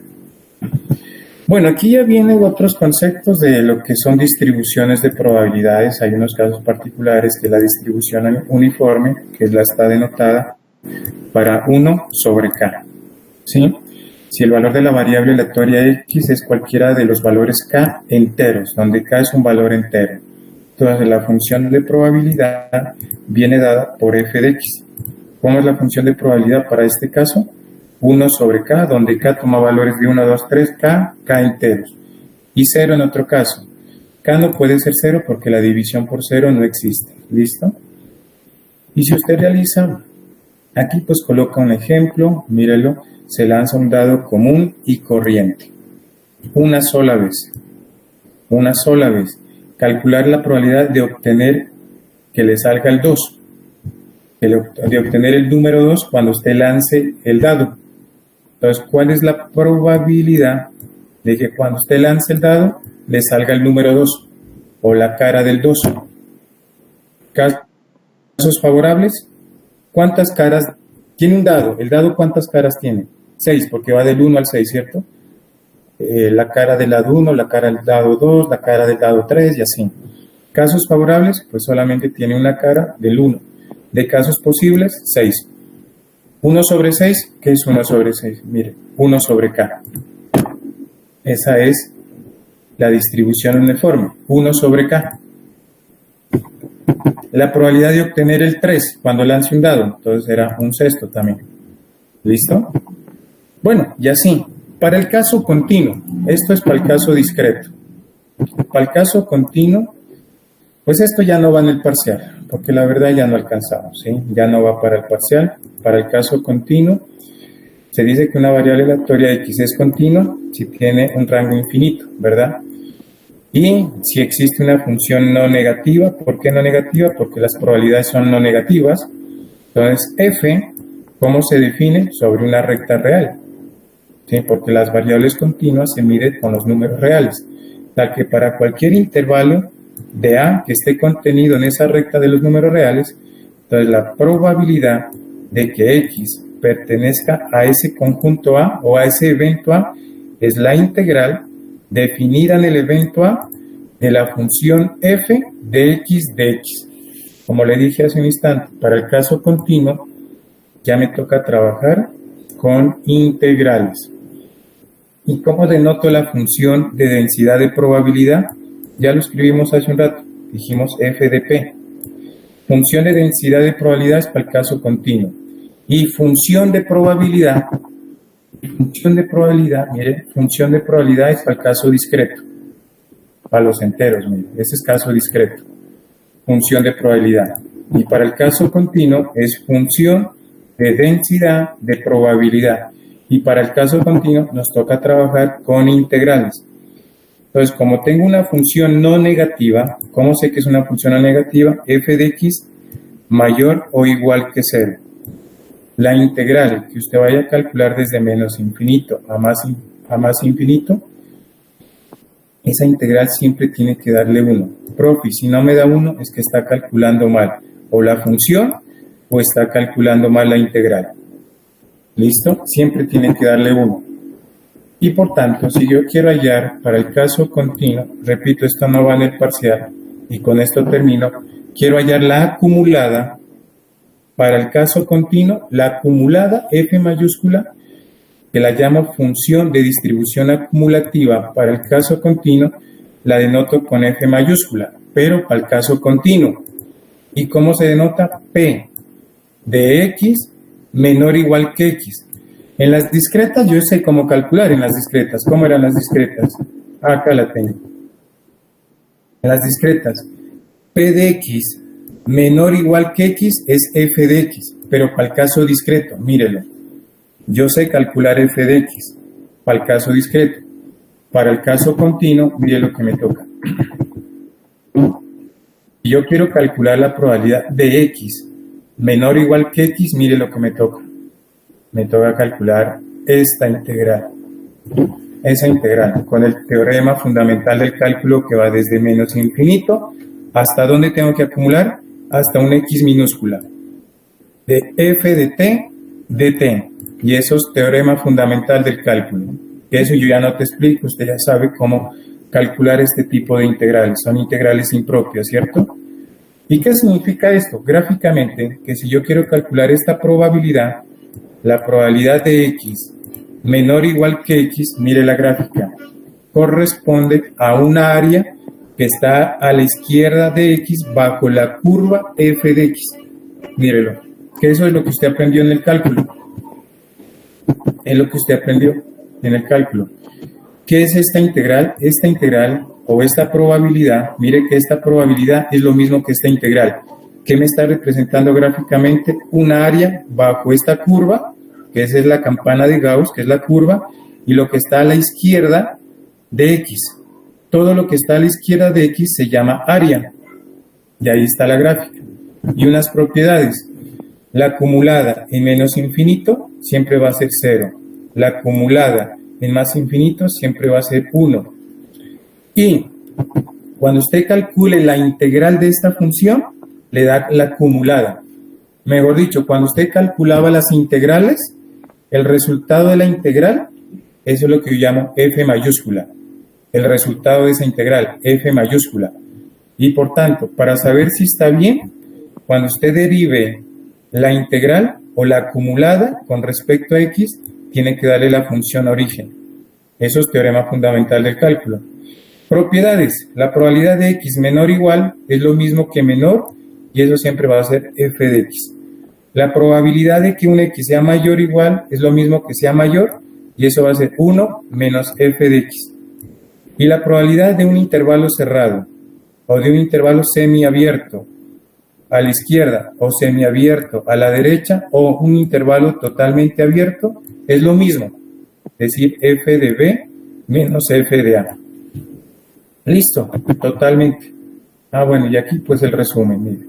Bueno, aquí ya vienen otros conceptos de lo que son distribuciones de probabilidades. Hay unos casos particulares que es la distribución uniforme, que es la está denotada para 1 sobre K. ¿Sí? Si el valor de la variable aleatoria X es cualquiera de los valores K enteros, donde K es un valor entero. Entonces, la función de probabilidad viene dada por f de x. ¿Cómo es la función de probabilidad para este caso? 1 sobre K, donde K toma valores de 1, 2, 3, K enteros. Y 0 en otro caso. K no puede ser 0 porque la división por 0 no existe. ¿Listo? Y si usted realiza, aquí pues coloca un ejemplo, mírelo, se lanza un dado común y corriente. Una sola vez. Calcular la probabilidad de obtener que le salga el 2. De obtener el número 2 cuando usted lance el dado. Entonces, ¿cuál es la probabilidad de que cuando usted lance el dado le salga el número 2 o la cara del 2? Casos favorables. ¿Cuántas caras tiene un dado? ¿El dado cuántas caras tiene? 6, porque va del 1 al 6, ¿cierto? La cara del dado 1, la cara del dado 2, la cara del dado 3 y así. Casos favorables, pues solamente tiene una cara del 1. De casos posibles, 6. 1 sobre 6, ¿qué es 1 sobre 6? Mire, 1 sobre K. Esa es la distribución uniforme, 1 sobre K. La probabilidad de obtener el 3 cuando lance un dado, entonces era un sexto también. ¿Listo? Bueno, y así. Para el caso continuo, esto es para el caso discreto. Para el caso continuo, pues esto ya no va en el parcial, porque la verdad ya no alcanzamos, ¿sí? Ya no va para el parcial. Para el caso continuo, se dice que una variable aleatoria X es continua si tiene un rango infinito, ¿verdad? Y si existe una función no negativa, ¿por qué no negativa? Porque las probabilidades son no negativas. Entonces, F, ¿cómo se define? Sobre una recta real. ¿Sí? Porque las variables continuas se miden con los números reales, tal que para cualquier intervalo de A que esté contenido en esa recta de los números reales, entonces la probabilidad de que X pertenezca a ese conjunto A o a ese evento A es la integral definida en el evento A de la función f de x de x. Como le dije hace un instante, para el caso continuo ya me toca trabajar con integrales. ¿Y cómo denoto la función de densidad de probabilidad? Ya lo escribimos hace un rato, dijimos f de p. Función de densidad de probabilidad es para el caso continuo. Y función de probabilidad, mire, función de probabilidad es para el caso discreto. Para los enteros, mire, ese es caso discreto. Función de probabilidad. Y para el caso continuo es función de densidad de probabilidad. Y para el caso continuo nos toca trabajar con integrales. Entonces, como tengo una función no negativa, ¿cómo sé que es una función no negativa? F de x mayor o igual que 0. La integral que usted vaya a calcular desde menos infinito a más a más infinito, esa integral siempre tiene que darle 1. Profe, si no me da 1 es que está calculando mal o la función o está calculando mal la integral. ¿Listo? Siempre tiene que darle 1. Y por tanto, si yo quiero hallar para el caso continuo, repito, esto no va en el parcial, y con esto termino, quiero hallar la acumulada para el caso continuo, la acumulada F mayúscula, que la llamo función de distribución acumulativa para el caso continuo, la denoto con F mayúscula, pero para el caso continuo. ¿Y cómo se denota? P de X menor o igual que X. En las discretas yo sé cómo calcular en las discretas. ¿Cómo eran las discretas? Acá la tengo. En las discretas, P de X menor o igual que X es F de X, pero para el caso discreto, mírelo. Yo sé calcular F de X para el caso discreto. Para el caso continuo, mire lo que me toca. Si yo quiero calcular la probabilidad de X menor o igual que X, mire lo que me toca. Me toca calcular esta integral. Esa integral, con el teorema fundamental del cálculo que va desde menos infinito, ¿hasta dónde tengo que acumular? Hasta un X minúscula. De F de T, de T. Y eso es teorema fundamental del cálculo. Eso yo ya no te explico, usted ya sabe cómo calcular este tipo de integrales. Son integrales impropias, ¿cierto? ¿Y qué significa esto? Gráficamente, que si yo quiero calcular esta probabilidad, la probabilidad de X menor o igual que X, mire la gráfica, corresponde a una área que está a la izquierda de X bajo la curva F de X. Mírelo, que eso es lo que usted aprendió en el cálculo. Es lo que usted aprendió en el cálculo. ¿Qué es esta integral? Esta integral o esta probabilidad, mire que esta probabilidad es lo mismo que esta integral. ¿Qué me está representando gráficamente? Una área bajo esta curva, que esa es la campana de Gauss, que es la curva, y lo que está a la izquierda de X. Todo lo que está a la izquierda de X se llama área. Y ahí está la gráfica. Y unas propiedades. La acumulada en menos infinito siempre va a ser 0. La acumulada en más infinito siempre va a ser 1. Y cuando usted calcule la integral de esta función, le da la acumulada. Mejor dicho, cuando usted calculaba las integrales, el resultado de la integral, eso es lo que yo llamo F mayúscula. El resultado de esa integral, F mayúscula. Y por tanto, para saber si está bien, cuando usted derive la integral o la acumulada con respecto a X, tiene que darle la función origen. Eso es teorema fundamental del cálculo. Propiedades. La probabilidad de X menor o igual es lo mismo que menor y eso siempre va a ser F de X. La probabilidad de que un X sea mayor o igual es lo mismo que sea mayor y eso va a ser 1 menos F de X. Y la probabilidad de un intervalo cerrado o de un intervalo semiabierto a la izquierda o semiabierto a la derecha o un intervalo totalmente abierto es lo mismo, es decir, F de B menos F de A. Listo, totalmente. Bueno, y aquí pues el resumen. Mire.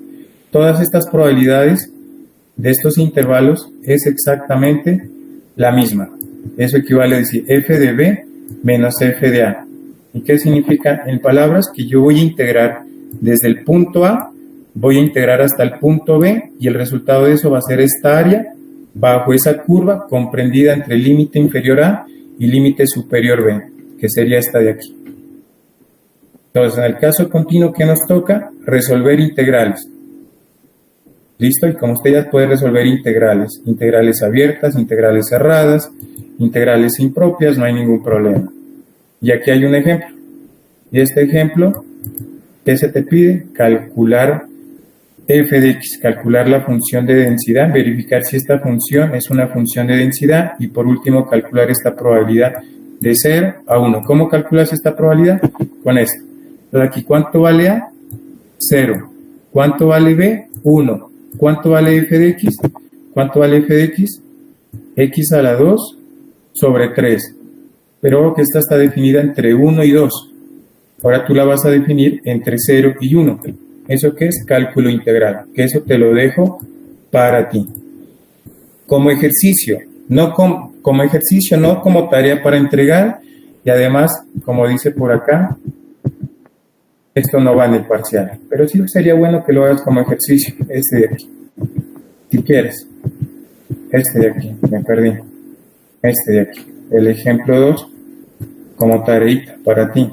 Todas estas probabilidades de estos intervalos es exactamente la misma. Eso equivale a decir F de B menos F de A. ¿Y qué significa? En palabras que yo voy a integrar desde el punto A, voy a integrar hasta el punto B y el resultado de eso va a ser esta área bajo esa curva comprendida entre el límite inferior A y límite superior B, que sería esta de aquí. Entonces, en el caso continuo que nos toca, resolver integrales. ¿Listo? Y como usted ya puede resolver integrales, integrales abiertas, integrales cerradas, integrales impropias, no hay ningún problema. Y aquí hay un ejemplo. Y este ejemplo, ¿qué se te pide? Calcular f de x, calcular la función de densidad, verificar si esta función es una función de densidad y por último calcular esta probabilidad de 0 a 1. ¿Cómo calculas esta probabilidad? Con esto. Entonces aquí, ¿cuánto vale A? 0. ¿Cuánto vale B? 1. ¿Cuánto vale f de x? ¿Cuánto vale f de x? X a la 2 sobre 3. Pero ojo que esta está definida entre 1 y 2. Ahora tú la vas a definir entre 0 y 1. ¿Eso qué es? Cálculo integral. Que eso te lo dejo para ti. Como ejercicio, no como como ejercicio, no como tarea para entregar, y además, como dice por acá, esto no va en el parcial, pero sí sería bueno que lo hagas como ejercicio, este de aquí, si quieres, este de aquí, me perdí, este de aquí, el ejemplo 2, como tareita para ti.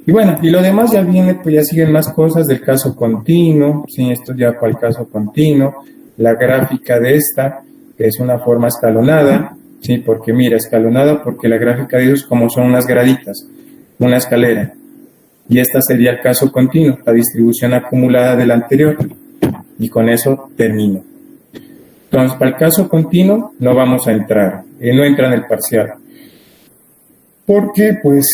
Y bueno, y lo demás ya viene, pues ya siguen más cosas del caso continuo, sí, esto ya para el caso continuo, la gráfica de esta, que es una forma escalonada, sí, porque mira, escalonada porque la gráfica de ellos como son unas graditas, una escalera, y esta sería el caso continuo, la distribución acumulada del anterior, y con eso termino. Entonces, para el caso continuo no vamos a entrar, no entra en el parcial, porque pues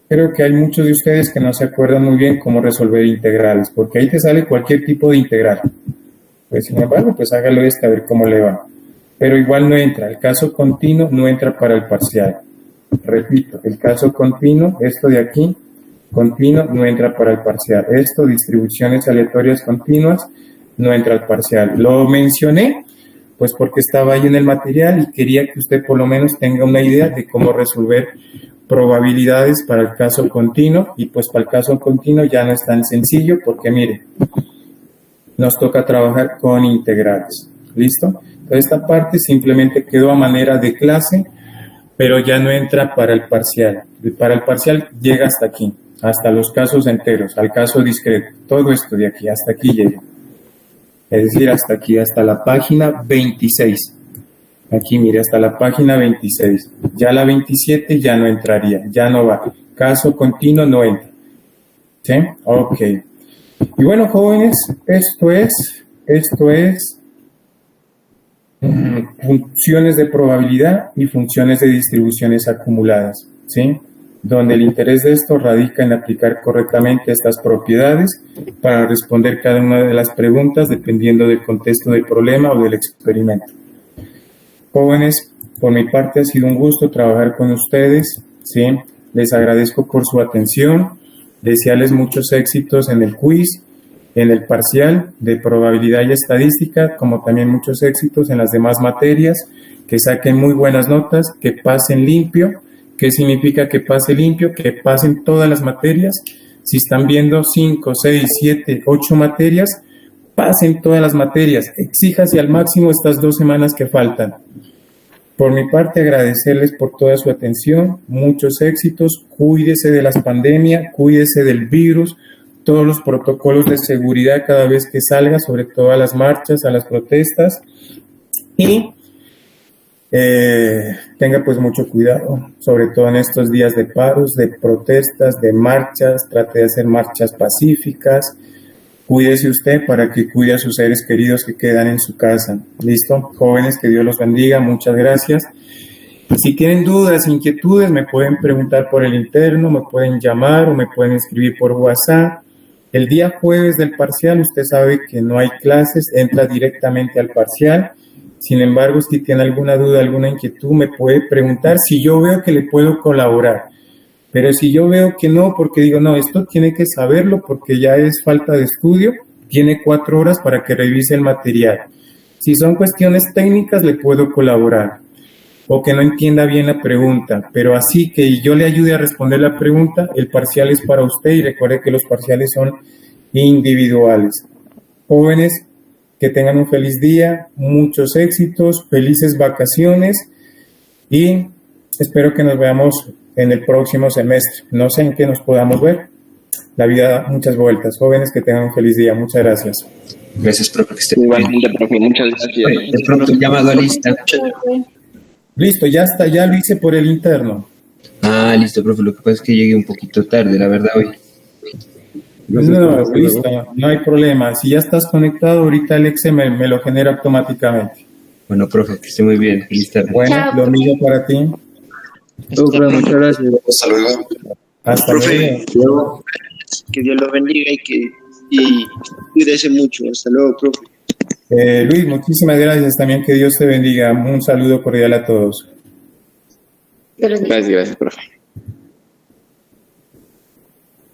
creo que hay muchos de ustedes que no se acuerdan muy bien cómo resolver integrales, porque ahí te sale cualquier tipo de integral. Pues sin embargo, pues hágalo a ver cómo le va. Pero igual no entra, el caso continuo no entra para el parcial. Repito, el caso continuo, esto de aquí, continuo, no entra para el parcial. Esto, distribuciones aleatorias continuas, no entra al parcial. Lo mencioné, pues porque estaba ahí en el material y quería que usted por lo menos tenga una idea de cómo resolver probabilidades para el caso continuo, y pues para el caso continuo ya no es tan sencillo porque mire, nos toca trabajar con integrales. ¿Listo? Entonces esta parte simplemente quedó a manera de clase, pero ya no entra para el parcial. Para el parcial llega hasta aquí, hasta los casos enteros, al caso discreto. Todo esto de aquí, hasta aquí llega. Es decir, hasta aquí, hasta la página 26. Aquí, mire, hasta la página 26. Ya la 27 ya no entraría, ya no va. Caso continuo no entra. ¿Sí? Ok. Y bueno, jóvenes, esto es funciones de probabilidad y funciones de distribuciones acumuladas, ¿sí? Donde el interés de esto radica en aplicar correctamente estas propiedades para responder cada una de las preguntas dependiendo del contexto del problema o del experimento. Jóvenes, por mi parte ha sido un gusto trabajar con ustedes, ¿sí? Les agradezco por su atención, desearles muchos éxitos en el quiz, en el parcial de probabilidad y estadística, como también muchos éxitos en las demás materias, que saquen muy buenas notas, que pasen limpio. ¿Qué significa que pase limpio? Que pasen todas las materias. Si están viendo 5, 6, 7, 8 materias, pasen todas las materias. Exíjase al máximo estas 2 semanas que faltan. Por mi parte, agradecerles por toda su atención, muchos éxitos, cuídese de las pandemias, cuídese del virus, todos los protocolos de seguridad cada vez que salga, sobre todo a las marchas, a las protestas, y tenga pues mucho cuidado, sobre todo en estos días de paros, de protestas, de marchas, trate de hacer marchas pacíficas, cuídese usted para que cuide a sus seres queridos que quedan en su casa. ¿Listo? Jóvenes, que Dios los bendiga, muchas gracias. Si tienen dudas, inquietudes, me pueden preguntar por el interno, me pueden llamar o me pueden escribir por WhatsApp. El día jueves del parcial, usted sabe que no hay clases, entra directamente al parcial. Sin embargo, si tiene alguna duda, alguna inquietud, me puede preguntar si yo veo que le puedo colaborar. Pero si yo veo que no, porque digo, no, esto tiene que saberlo porque ya es falta de estudio, tiene 4 horas para que revise el material. Si son cuestiones técnicas, le puedo colaborar. O que no entienda bien la pregunta, pero así que yo le ayude a responder la pregunta, el parcial es para usted y recuerde que los parciales son individuales. Jóvenes, que tengan un feliz día, muchos éxitos, felices vacaciones y espero que nos veamos en el próximo semestre. No sé en qué nos podamos ver. La vida da muchas vueltas. Jóvenes, que tengan un feliz día. Muchas gracias. Gracias, profe. Que esté Igualmente, profe. Muchas gracias. De pronto llamado a lista. Listo, ya está, ya lo hice por el interno. Ah, listo, profe. Lo que pasa es que llegué un poquito tarde, la verdad, hoy. No, listo, no hay problema. Si ya estás conectado, ahorita el Excel me lo genera automáticamente. Bueno, profe, que esté muy bien. Feliz tarde. Bueno, lo mismo para ti. Profe, muchas gracias. Hasta luego. Hasta Profe, luego. que Dios los bendiga y cuídese mucho. Hasta luego, profe. Luis, muchísimas gracias. También que Dios te bendiga. Un saludo cordial a todos. Gracias, profe.